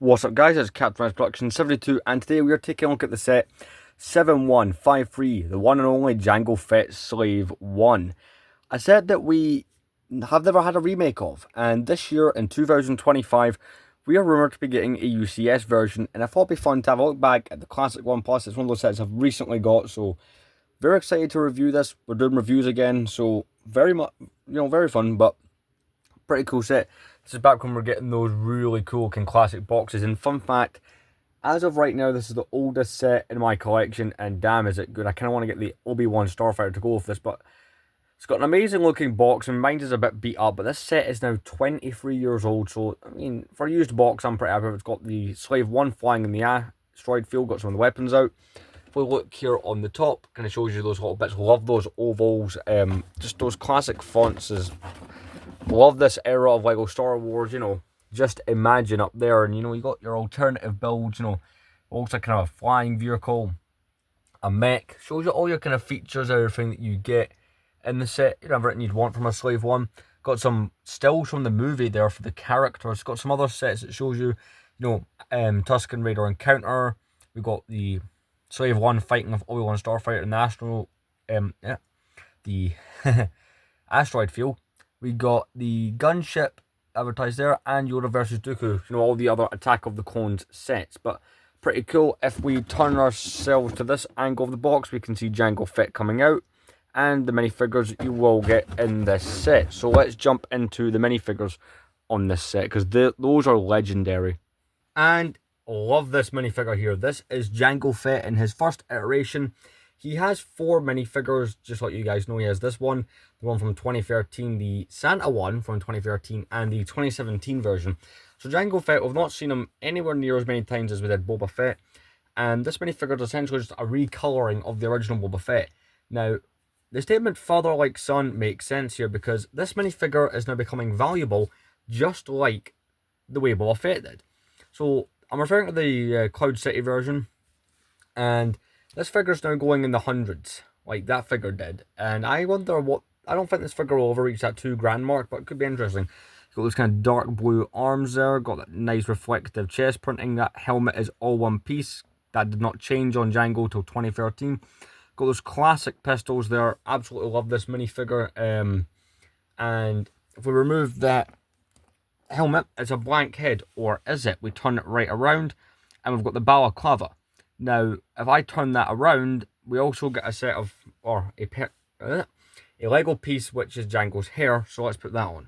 What's up guys, it's Captain Production 72 and today we are taking a look at the set 7153, the one and only Jango Fetts Slave 1. A set that we have never had a remake of, and this year in 2025 we are rumoured to be getting a UCS version, and I thought it'd be fun to have a look back at the classic one. Plus it's one of those sets I've recently got, so very excited to review this. We're doing reviews again, so very much, very fun, but pretty cool set. This is back when we're getting those really cool classic boxes. And fun fact, as of right now, this is the oldest set in my collection, and damn is it good. I kind of want to get the Obi-Wan Starfighter to go with this, but it's got an amazing looking box, and mine is a bit beat up, but this set is now 23 years old, so I mean, for a used box, I'm pretty happy. It's got the Slave 1 flying in the asteroid field, got some of the weapons out. If we look here on the top, kind of shows you those little bits. Love those ovals, just those classic fonts. Love this era of Lego Star Wars, just imagine up there, and you got your alternative builds, also kind of a flying vehicle, a mech. Shows you all your kind of features, everything that you get in the set, everything you'd want from a Slave 1. Got some stills from the movie there for the characters. Got some other sets that shows you, Tusken Raider Encounter. We got the Slave 1 fighting with Obi-Wan Starfighter in the the asteroid field. We got the gunship advertised there, and Yoda versus Dooku. All the other Attack of the Clones sets. But pretty cool. If we turn ourselves to this angle of the box, we can see Jango Fett coming out, and the minifigures you will get in this set. So let's jump into the minifigures on this set, because those are legendary. And love this minifigure here. This is Jango Fett in his first iteration. He has 4 minifigures, just like you guys know. He has this one, the one from 2013, the Santa one from 2013, and the 2017 version. So Jango Fett, we've not seen him anywhere near as many times as we did Boba Fett. And this minifigure is essentially just a recolouring of the original Boba Fett. Now, the statement father like son makes sense here, because this minifigure is now becoming valuable just like the way Boba Fett did. So I'm referring to the Cloud City version, and this figure's now going in the hundreds, like that figure did. And I wonder I don't think this figure will ever reach that $2,000 mark, but it could be interesting. Got those kind of dark blue arms there, got that nice reflective chest printing. That helmet is all one piece. That did not change on Jango till 2013. Got those classic pistols there. Absolutely love this minifigure. And if we remove that helmet, it's a blank head, or is it? We turn it right around, and we've got the balaclava. Now, if I turn that around, we also get a set of, or a Lego piece, which is Jango's hair. So let's put that on.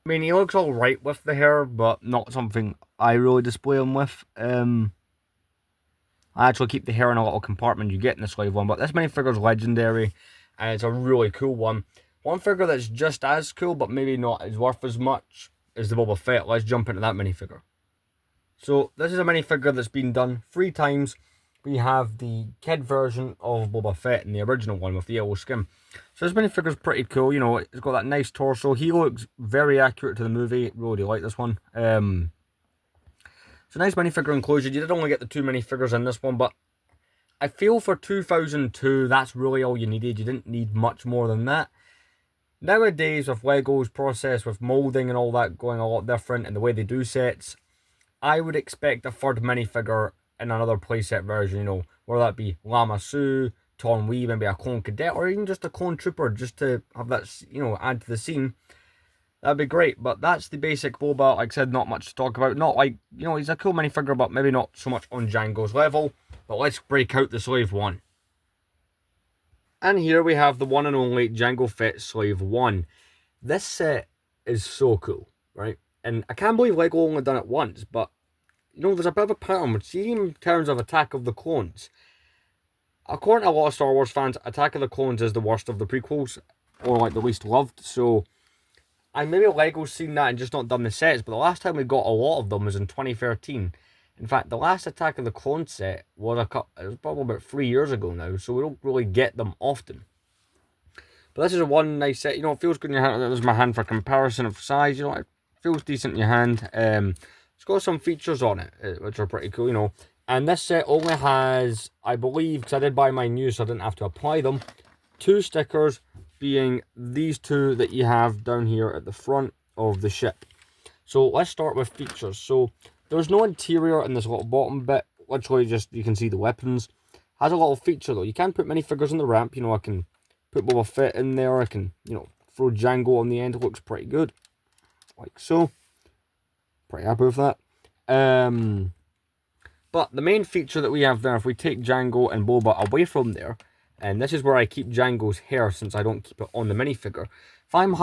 I mean, he looks all right with the hair, but not something I really display him with. I actually keep the hair in a little compartment you get in the Slave one, but this minifigure is legendary, and it's a really cool one. One figure that's just as cool, but maybe not as worth as much, is the Boba Fett. Let's jump into that minifigure. So this is a minifigure that's been done 3 times. We have the kid version of Boba Fett and the original one with the yellow skin. So this minifigure is pretty cool. It's got that nice torso. He looks very accurate to the movie. Really do like this one. It's a nice minifigure inclusion. You did only get the 2 minifigures in this one, but I feel for 2002, that's really all you needed. You didn't need much more than that. Nowadays, with Lego's process, with moulding and all that going a lot different, and the way they do sets, I would expect a 3rd minifigure in another playset version, whether that be Lama Su, Ton Wee, maybe a clone cadet, or even just a clone trooper, just to have that, add to the scene. That'd be great. But that's the basic Boba. Like I said, not much to talk about. Not like, he's a cool minifigure, but maybe not so much on Jango's level. But let's break out the Slave 1. And here we have the one and only Jango Fett Slave 1. This set is so cool, right? And I can't believe Lego only done it once, but, there's a bit of a pattern. We're seeing in terms of Attack of the Clones. According to a lot of Star Wars fans, Attack of the Clones is the worst of the prequels, or like the least loved. So, maybe Lego's seen that and just not done the sets, but the last time we got a lot of them was in 2013. In fact, the last Attack of the Clones set was it was probably about 3 years ago now, so we don't really get them often. But this is one nice set. It feels good in your hand. There's my hand for comparison of size. It feels decent in your hand. It's got some features on it, which are pretty cool, And this set only has, I believe, because I did buy mine new, so I didn't have to apply them, 2 stickers, being these 2 that you have down here at the front of the ship. So let's start with features. So There's no interior in this little bottom bit. Literally just, you can see the weapons. Has a little feature though. You can put minifigures on the ramp. You know, I can put Boba Fett in there. I can, you know, throw Jango on the end. It looks pretty good. Like so. Pretty happy with that. But the main feature that we have there, if we take Jango and Boba away from there, and this is where I keep Jango's hair since I don't keep it on the minifigure. If I'm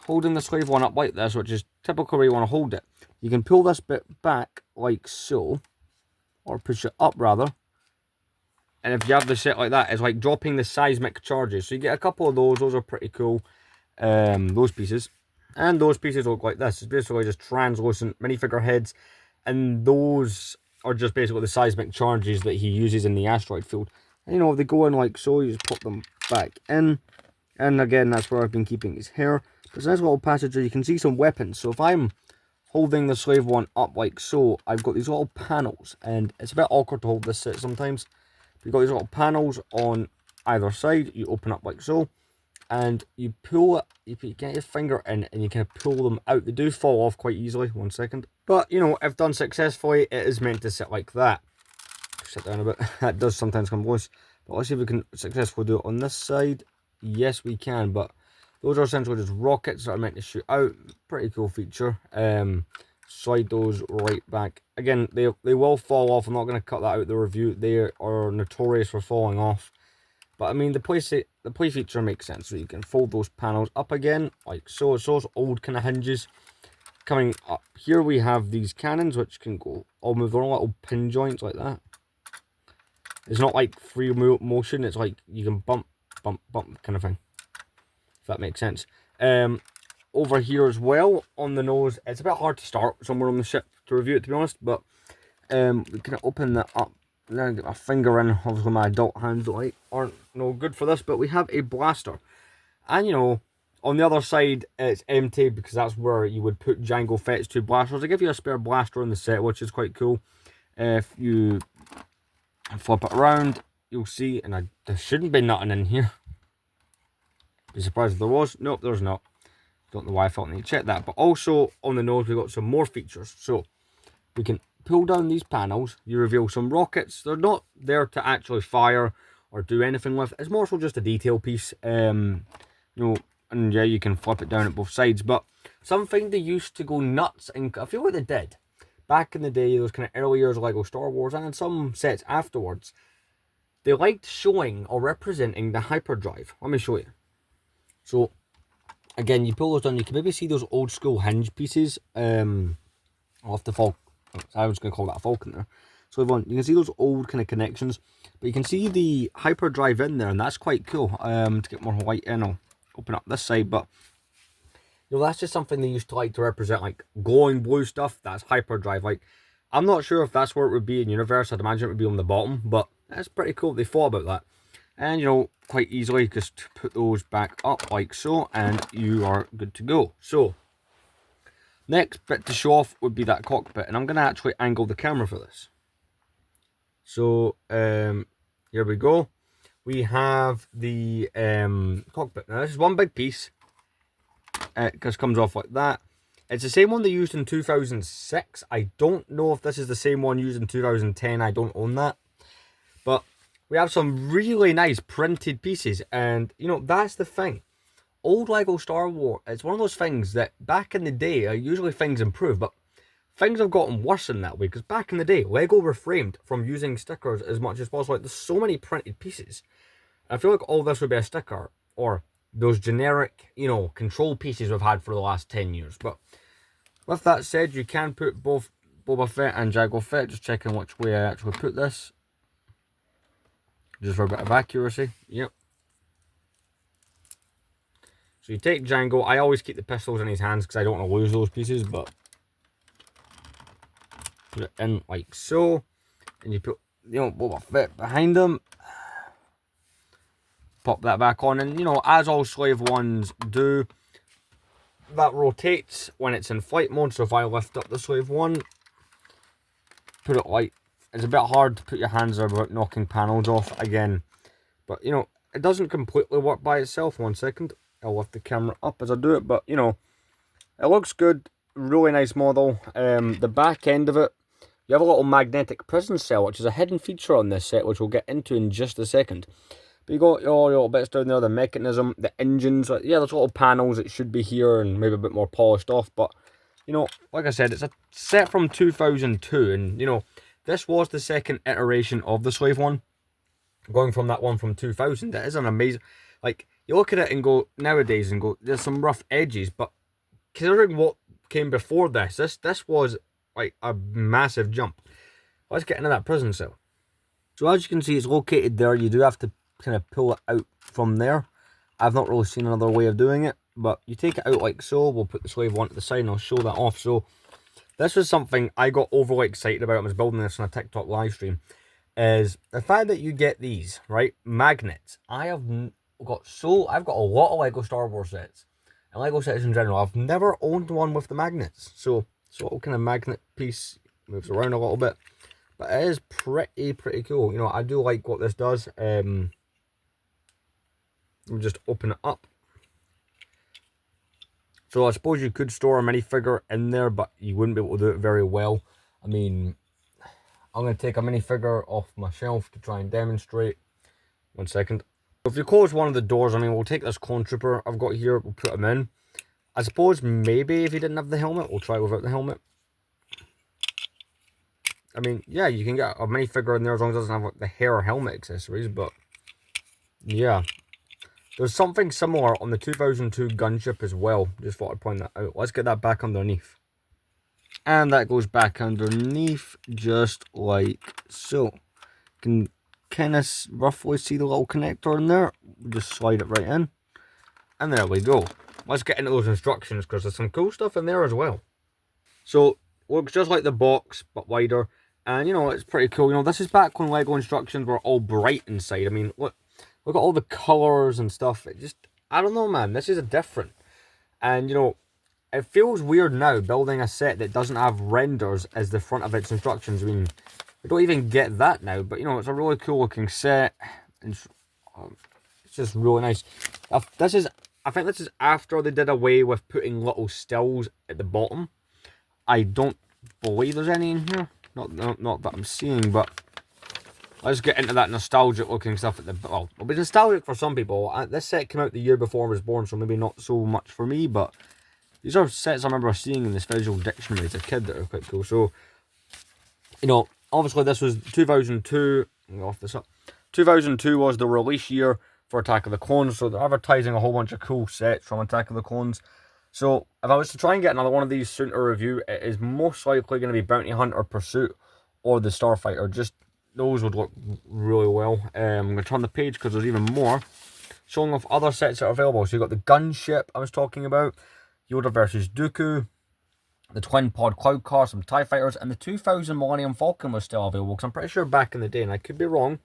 holding the slave one up like this, which is typically where you want to hold it, you can pull this bit back like so, or push it up rather. And if you have the set like that, it's like dropping the seismic charges. So you get a couple of those are pretty cool. Those pieces. And those pieces look like this. It's basically just translucent minifigure heads. And those are just basically the seismic charges that he uses in the asteroid field. And, you know, they go in like so, you just pop them back in. And again, that's where I've been keeping his hair. There's a nice little passage where you can see some weapons. So if I'm holding the slave one up like so, I've got these little panels. And it's a bit awkward to hold this set sometimes. You've got these little panels on either side. You open up like so. And you pull it, you get your finger in and you kind of pull them out. They do fall off quite easily. 1 second. But, you know, if done successfully, it is meant to sit like that. Sit down a bit. That does sometimes come loose. But let's see if we can successfully do it on this side. Yes, we can. But those are essentially just rockets that are meant to shoot out. Pretty cool feature. Slide those right back. Again, they will fall off. I'm not going to cut that out of the review. They are notorious for falling off. But I mean, the play feature makes sense. So you can fold those panels up again, like so. It's those old kind of hinges. Coming up here, we have these cannons, which can go all move their own little pin joints like that. It's not like free motion. It's like you can bump, bump, bump kind of thing. If that makes sense. Over here as well, on the nose, it's a bit hard to start somewhere on the ship to review it, to be honest. But we can open that up. Now get my finger in. Obviously my adult hands aren't no good for this, but we have a blaster. And you know, on the other side it's empty because that's where you would put Jango Fett's 2 blasters. They give you a spare blaster in the set, which is quite cool. If you flip it around, you'll see, and there shouldn't be nothing in here. Be surprised if there was. Nope, there's not. Don't know why I felt I need to check that. But also on the nose we've got some more features. So we can pull down these panels, you reveal some rockets. They're not there to actually fire or do anything with. It's more so just a detail piece. You know, and yeah, you can flip it down at both sides. But something they used to go nuts, and I feel like they did back in the day, those kind of early years of Lego Star Wars, and in some sets afterwards, they liked showing or representing the hyperdrive. Let me show you. So again, you pull those down, you can maybe see those old school hinge pieces. Off the fall. I was going to call that a Falcon there. So you can see those old kind of connections, but you can see the hyperdrive in there, and that's quite cool. To get more light in, I'll open up this side, but you know, that's just something they used to like to represent, like glowing blue stuff. That's hyperdrive. Like, I'm not sure if that's where it would be in universe. I'd imagine it would be on the bottom, but that's pretty cool. They thought about that, and you know, quite easily just put those back up like so, and you are good to go. So next bit to show off would be that cockpit, and I'm going to actually angle the camera for this. So, here we go. We have the cockpit. Now, this is one big piece. It just comes off like that. It's the same one they used in 2006. I don't know if this is the same one used in 2010. I don't own that. But we have some really nice printed pieces, and, you know, that's the thing. Old Lego Star Wars, it's one of those things that back in the day, usually things improve, but things have gotten worse in that way, because back in the day, Lego refrained from using stickers as much as possible. Like, there's so many printed pieces. I feel like all this would be a sticker, or those generic, you know, control pieces we've had for the last 10 years. But with that said, you can put both Boba Fett and Jango Fett. Just checking which way I actually put this. Just for a bit of accuracy. Yep. So you take Jango. I always keep the pistols in his hands because I don't want to lose those pieces, but put it in like so. And you put, you know, Boba Fett behind him. Pop that back on, and you know, as all slave ones do, that rotates when it's in flight mode. So if I lift up the slave one, put it like, it's a bit hard to put your hands there without knocking panels off again. But you know, it doesn't completely work by itself. 1 second. I'll lift the camera up as I do it, but you know, it looks good. Really nice model. The back end of it you have a little magnetic prison cell, which is a hidden feature on this set, which we'll get into in just a second. But you got all your little bits down there, the mechanism, the engines. Yeah, there's little panels that should be here and maybe a bit more polished off. But, you know, like I said, it's a set from 2002. And, you know, this was the second iteration of the Slave one. Going from that one from 2000, that is an amazing... Like, you look at it and go, nowadays, and go, there's some rough edges. But considering what came before this was, like, a massive jump. Let's get into that prison cell. So as you can see, it's located there. You do have to kind of pull it out from there. I've not really seen another way of doing it, but you take it out like so. We'll put the slave one to the side and I'll show that off. So this was something I got overly excited about. I was building this on a TikTok live stream. Is the fact that you get these, right, magnets. I've got a lot of Lego Star Wars sets and Lego sets in general. I've never owned one with the magnets. So this little kind of magnet piece moves around a little bit. But it is pretty cool. You know, I do like what this does. We'll just open it up. So I suppose you could store a minifigure in there, but you wouldn't be able to do it very well. I mean, I'm going to take a minifigure off my shelf to try and demonstrate. 1 second. If you close one of the doors, I mean, we'll take this clone trooper I've got here, we'll put him in. I suppose maybe if he didn't have the helmet, we'll try without the helmet. I mean, yeah, you can get a minifigure in there as long as it doesn't have like, the hair or helmet accessories, but yeah. There's something similar on the 2002 gunship as well. Just thought I'd point that out. Let's get that back underneath. And that goes back underneath just like so. You can kind of roughly see the little connector in there. Just slide it right in. And there we go. Let's get into those instructions because there's some cool stuff in there as well. So, looks just like the box, but wider. And, you know, it's pretty cool. You know, this is back when Lego instructions were all bright inside. I mean, look at all the colours and stuff. It just, I don't know, man. This is different. And, you know, it feels weird now building a set that doesn't have renders as the front of its instructions. I mean, we don't even get that now. But, you know, it's a really cool looking set. And it's just really nice. I think this is after they did away with putting little stills at the bottom. I don't believe there's any in here. Not that I'm seeing, but let's get into that nostalgic looking stuff at the... Well, it'll be nostalgic for some people. This set came out the year before I was born, so maybe not so much for me, but these are sets I remember seeing in this visual dictionary as a kid that are quite cool. So, you know, obviously this was 2002. Let me off this up. 2002 was the release year for Attack of the Clones, so they're advertising a whole bunch of cool sets from Attack of the Clones. So, if I was to try and get another one of these soon to review, it is most likely going to be Bounty Hunter Pursuit or the Starfighter. Just those would look really well. I'm going to turn the page because there's even more. Showing off other sets that are available. So, you've got the gunship I was talking about, Yoda versus Dooku, the twin pod cloud car, some TIE fighters, and the 2000 Millennium Falcon was still available. Because I'm pretty sure back in the day, and I could be wrong,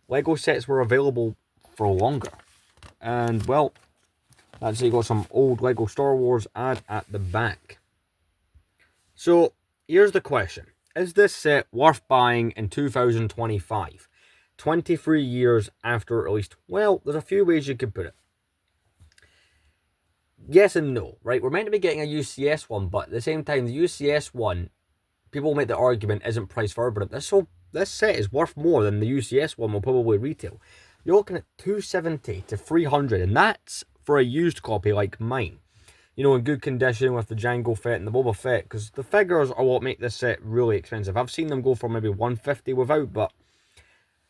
Lego sets were available for longer. And, well... That's you got some old Lego Star Wars ad at the back. So, here's the question. Is this set worth buying in 2025? 23 years after it released? Well, there's a few ways you could put it. Yes and no, right? We're meant to be getting a UCS one, but at the same time, the UCS one, people make the argument, isn't priced for but this set is worth more than the UCS one will probably retail. You're looking at $270 to $300, and that's for a used copy like mine. You know, in good condition with the Jango Fett and the Boba Fett, because the figures are what make this set really expensive. I've seen them go for maybe $150 without, but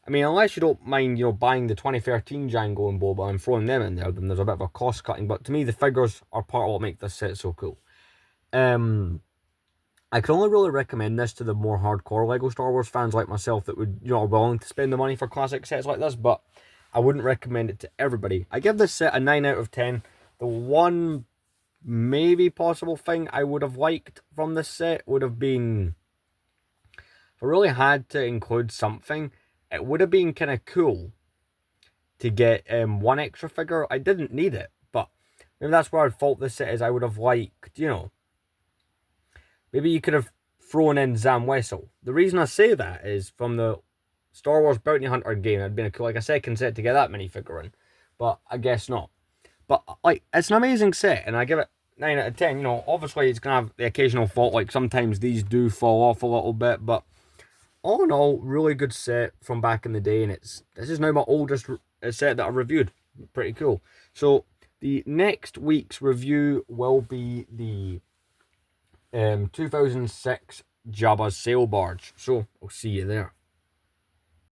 I mean, unless you don't mind, you know, buying the 2013 Jango and Boba and throwing them in there, then there's a bit of a cost cutting. But to me, the figures are part of what make this set so cool. I can only really recommend this to the more hardcore Lego Star Wars fans like myself that would, you know, are willing to spend the money for classic sets like this, but I wouldn't recommend it to everybody. I give this set a 9 out of 10. The one maybe possible thing I would have liked from this set would have been, if I really had to include something, it would have been kind of cool to get one extra figure. I didn't need it, but maybe that's where I'd fault this set is I would have liked, you know, maybe you could have thrown in Zam Wessel. The reason I say that is from the Star Wars Bounty Hunter game, it'd been like a second set to get that minifigure in, but I guess not. But like, it's an amazing set, and I give it 9 out of 10. You know, obviously it's gonna have the occasional fault, like sometimes these do fall off a little bit, but all in all, really good set from back in the day, and this is now my oldest set that I reviewed. Pretty cool. So the next week's review will be the 2006 Jabba's Sail Barge. So I'll see you there.